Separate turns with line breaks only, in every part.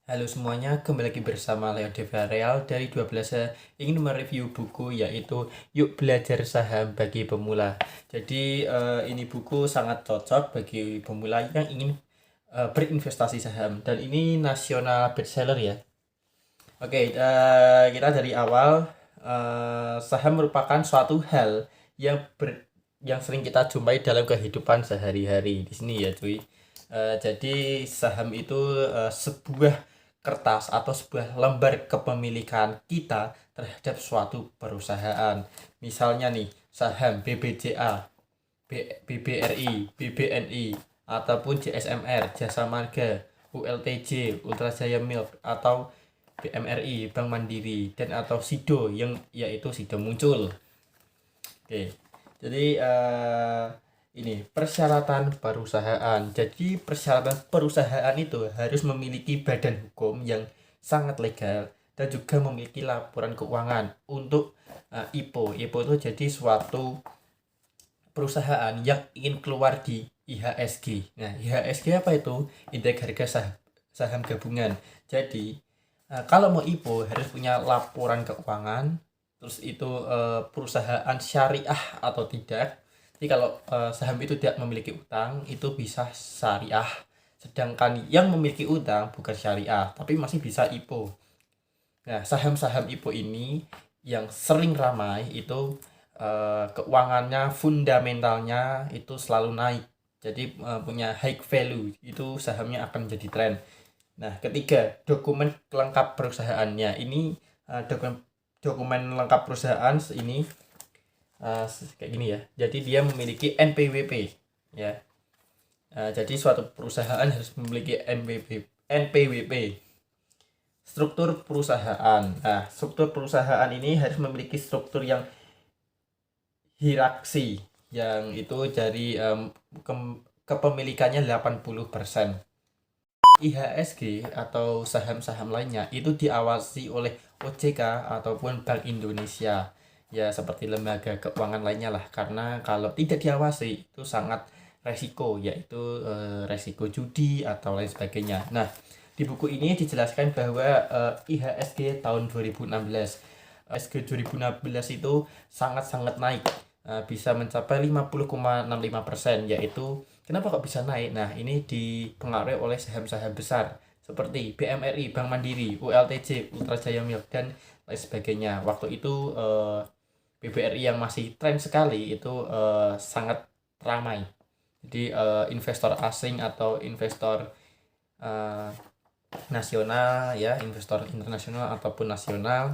Halo semuanya, kembali lagi bersama Leo De Real dari 12. Saya ingin mereview buku yaitu Yuk Belajar Saham Bagi Pemula. Jadi ini buku sangat cocok bagi pemula yang ingin berinvestasi saham, dan ini nasional bestseller ya. Oke, kita dari awal. Saham merupakan suatu hal yang sering kita jumpai dalam kehidupan sehari-hari di sini ya cuy. Jadi saham itu sebuah kertas atau sebuah lembar kepemilikan kita terhadap suatu perusahaan. Misalnya nih, saham BBJA, BBRI, BBNI, ataupun JSMR, Jasa Marga, ULTJ, Ultra Jaya Milk, atau BMRI, Bank Mandiri, dan atau SIDO yang yaitu SIDO muncul. Oke. Jadi ini persyaratan perusahaan. Jadi persyaratan perusahaan itu harus memiliki badan hukum yang sangat legal dan juga memiliki laporan keuangan untuk IPO. IPO itu jadi suatu perusahaan yang ingin keluar di IHSG. Nah, IHSG apa itu? Indeks harga saham gabungan. Jadi, kalau mau IPO harus punya laporan keuangan, terus itu perusahaan syariah atau tidak. Jadi kalau saham itu tidak memiliki utang, itu bisa syariah. Sedangkan yang memiliki utang bukan syariah, tapi masih bisa IPO. Nah, saham-saham IPO ini yang sering ramai itu keuangannya, fundamentalnya itu selalu naik. Jadi punya high value, itu sahamnya akan menjadi tren. Nah, ketiga, dokumen lengkap perusahaannya. Ini dokumen dokumen lengkap perusahaan ini kayak gini ya. Jadi dia memiliki NPWP ya. Jadi suatu perusahaan harus memiliki NPWP. Struktur perusahaan. Nah, struktur perusahaan ini harus memiliki struktur yang hierarki, yang itu dari kepemilikannya 80%. IHSG atau saham-saham lainnya itu diawasi oleh OJK ataupun Bank Indonesia. Ya, seperti lembaga keuangan lainnya lah. Karena kalau tidak diawasi itu sangat resiko, yaitu resiko judi atau lain sebagainya. Nah, di buku ini dijelaskan bahwa IHSG tahun 2016, IHSG 2016 itu sangat-sangat naik, bisa mencapai 50,65%, yaitu kenapa kok bisa naik? Nah, ini dipengaruhi oleh saham-saham besar seperti BMRI, Bank Mandiri, ULTJ, Ultra Jaya Milk, dan lain sebagainya. Waktu itu BBRI yang masih tren sekali itu sangat ramai. Jadi investor asing atau investor eh, nasional ya, investor internasional ataupun nasional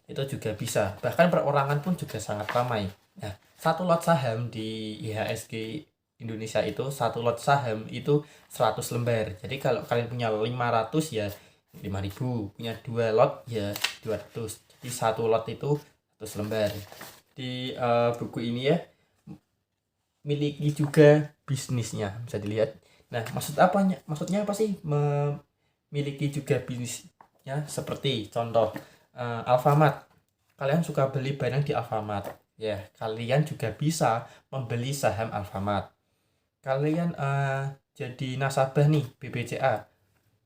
itu juga bisa. Bahkan perorangan pun juga sangat ramai. Nah, satu lot saham di IHSG Indonesia itu, satu lot saham itu 100 lembar. Jadi kalau kalian punya 500 ya 5.000, punya 2 lot ya 200. Jadi satu lot itu 100 lembar. Di buku ini ya miliki juga bisnisnya, bisa dilihat. Nah, maksudnya apa sih memiliki juga bisnisnya? Seperti contoh Alfamart. Kalian suka beli barang di Alfamart ya, kalian juga bisa membeli saham Alfamart. Kalian jadi nasabah nih BBCA,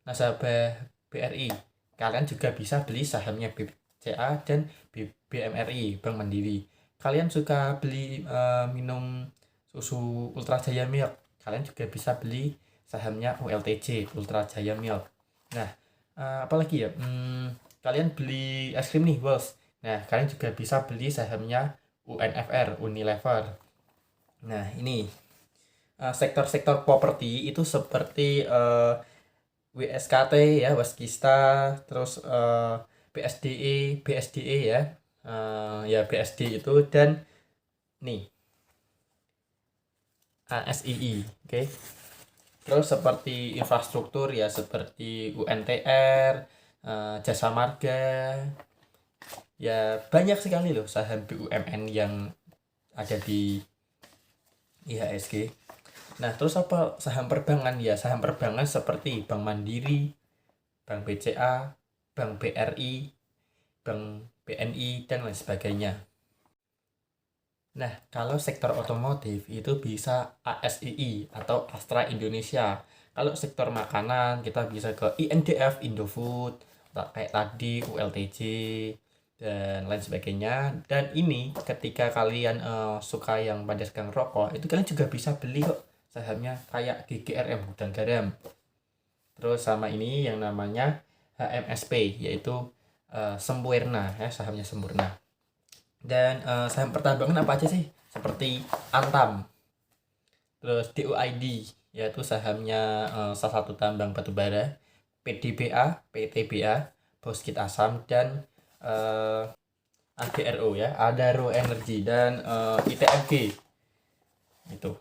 nasabah BRI, kalian juga bisa beli sahamnya BBCA dan BMRI, Bank Mandiri. Kalian suka beli minum susu Ultra Jaya Milk, kalian juga bisa beli sahamnya ULTJ, Ultra Jaya Milk. Nah, apalagi ya, kalian beli es krim nih bos, nah kalian juga bisa beli sahamnya UNFR, Unilever. Nah, ini sektor-sektor properti itu seperti WSKT ya, Waskista, terus BSDE ya, ya BSD itu, dan nih ASII, oke. Terus seperti infrastruktur ya, seperti UNTR, Jasa Marga, ya banyak sekali loh saham BUMN yang ada di IHSG. Nah, terus apa saham perbankan? Ya, saham perbankan seperti Bank Mandiri, Bank BCA, Bank BRI, Bank BNI, dan lain sebagainya. Nah, kalau sektor otomotif itu bisa ASII atau Astra Indonesia. Kalau sektor makanan kita bisa ke INDF, Indofood, kayak tadi ULTJ dan lain sebagainya. Dan ini ketika kalian suka yang pada sekarang rokok, itu kalian juga bisa beli kok sahamnya kayak GGRM Gudang Garam. Terus sama ini yang namanya HMSP, yaitu Sempuerna ya, sahamnya Sempurna. Dan saham pertambangan apa aja sih? Seperti Antam, terus DOID, yaitu sahamnya salah satu tambang batubara, PDBA, PTBA, Bauxite Asam, dan ADRO ya, Adaro Energy, dan ITMG. Itu.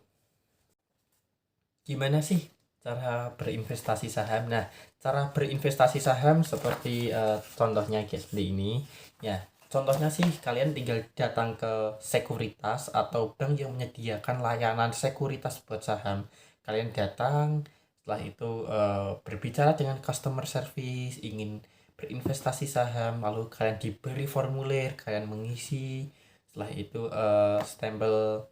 Gimana sih cara berinvestasi saham? Nah, cara berinvestasi saham seperti contohnya kayak seperti ini ya. Contohnya sih kalian tinggal datang ke sekuritas atau bank yang menyediakan layanan sekuritas buat saham. Kalian datang, setelah itu berbicara dengan customer service, ingin berinvestasi saham, lalu kalian diberi formulir, kalian mengisi, setelah itu stempel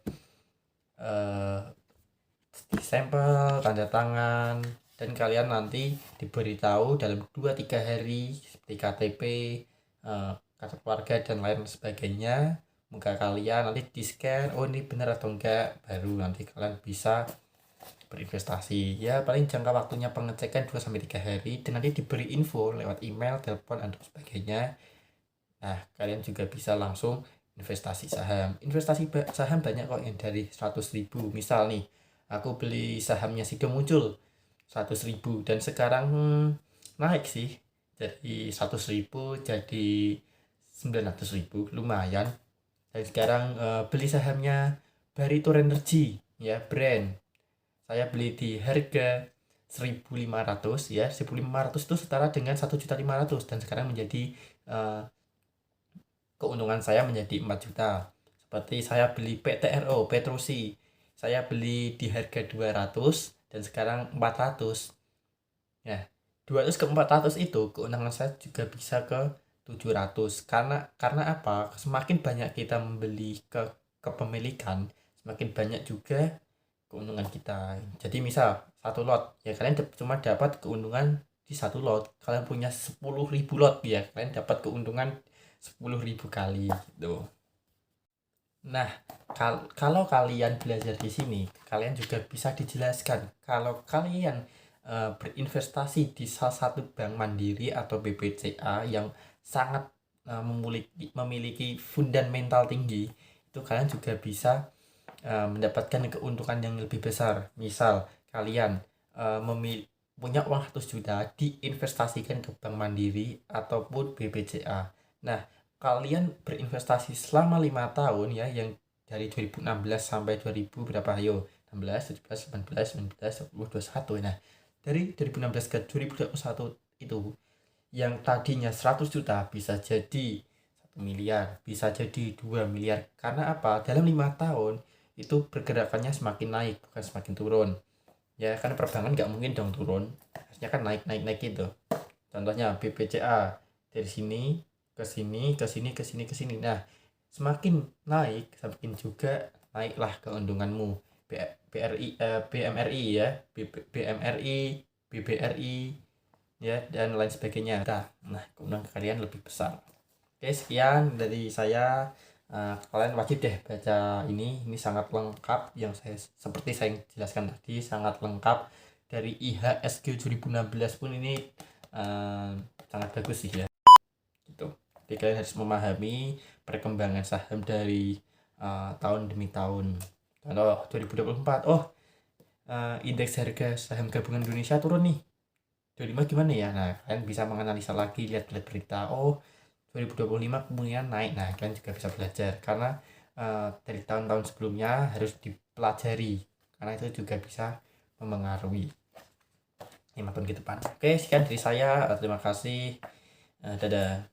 sampel, tanda tangan, dan kalian nanti diberitahu dalam 2-3 hari seperti KTP, kartu keluarga dan lain sebagainya. Muka kalian nanti di scan, oh ini benar atau enggak, baru nanti kalian bisa berinvestasi. Ya paling jangka waktunya pengecekan 2-3 hari, dan nanti diberi info lewat email, telepon, dan sebagainya. Nah, kalian juga bisa langsung investasi saham. Investasi saham banyak kok yang dari 100.000. Misal nih, aku beli sahamnya Sido Muncul 100.000, dan sekarang naik sih dari 100.000 jadi 900.000, lumayan. Dan sekarang beli sahamnya Barito Energy ya, brand. Saya beli di harga 1.500 ya. 1.500 itu setara dengan 1.500.000, dan sekarang menjadi keuntungan saya menjadi 4 juta. Seperti saya beli PTRO, Petrusi. Saya beli di harga 200 dan sekarang 400. Ya, 200 ke 400 itu keuntungan saya juga bisa ke 700. Karena apa? Semakin banyak kita membeli ke kepemilikan, semakin banyak juga keuntungan kita. Jadi misal satu lot, ya kalian cuma dapat keuntungan di satu lot. Kalian punya 10.000 lot ya, kalian dapat keuntungan 10.000 kali gitu. Nah, kalau kalian belajar di sini, kalian juga bisa dijelaskan kalau kalian berinvestasi di salah satu bank mandiri atau BBCA yang sangat memiliki fundamental tinggi, itu kalian juga bisa mendapatkan keuntungan yang lebih besar. Misal kalian punya uang 100 juta diinvestasikan ke bank mandiri ataupun BBCA. Nah, kalian berinvestasi selama 5 tahun ya, yang dari 2016 sampai 2000 berapa, ayo, 16, 17, 18, 19, 20, 21. Nah, dari 2016 ke 2021 itu yang tadinya 100 juta bisa jadi 1 miliar, bisa jadi 2 miliar. Karena apa? Dalam 5 tahun itu pergerakannya semakin naik, bukan semakin turun. Ya, kan perbankan nggak mungkin dong turun, harusnya kan naik gitu. Contohnya BPCA dari sini ke sini, ke sini, ke sini, ke sini. Nah, semakin naik, semakin juga naiklah keuntunganmu. BMRI ya, BMRI, BBRI ya, dan lain sebagainya. Nah, keuntungan kalian lebih besar. Oke, sekian dari saya. Kalian wajib deh baca ini sangat lengkap, yang seperti saya jelaskan tadi, sangat lengkap. Dari IHSG 2016 pun ini sangat bagus sih ya gitu. Jadi kalian harus memahami perkembangan saham dari tahun demi tahun. Contoh 2024, indeks harga saham gabungan Indonesia turun nih, 25 gimana ya. Nah, kalian bisa menganalisa lagi, lihat berita, 2025 kemudian naik. Nah, kalian juga bisa belajar karena dari tahun-tahun sebelumnya harus dipelajari, karena itu juga bisa memengaruhi 5 tahun ke depan. Oke, sekian dari saya. Terima kasih. Dadah.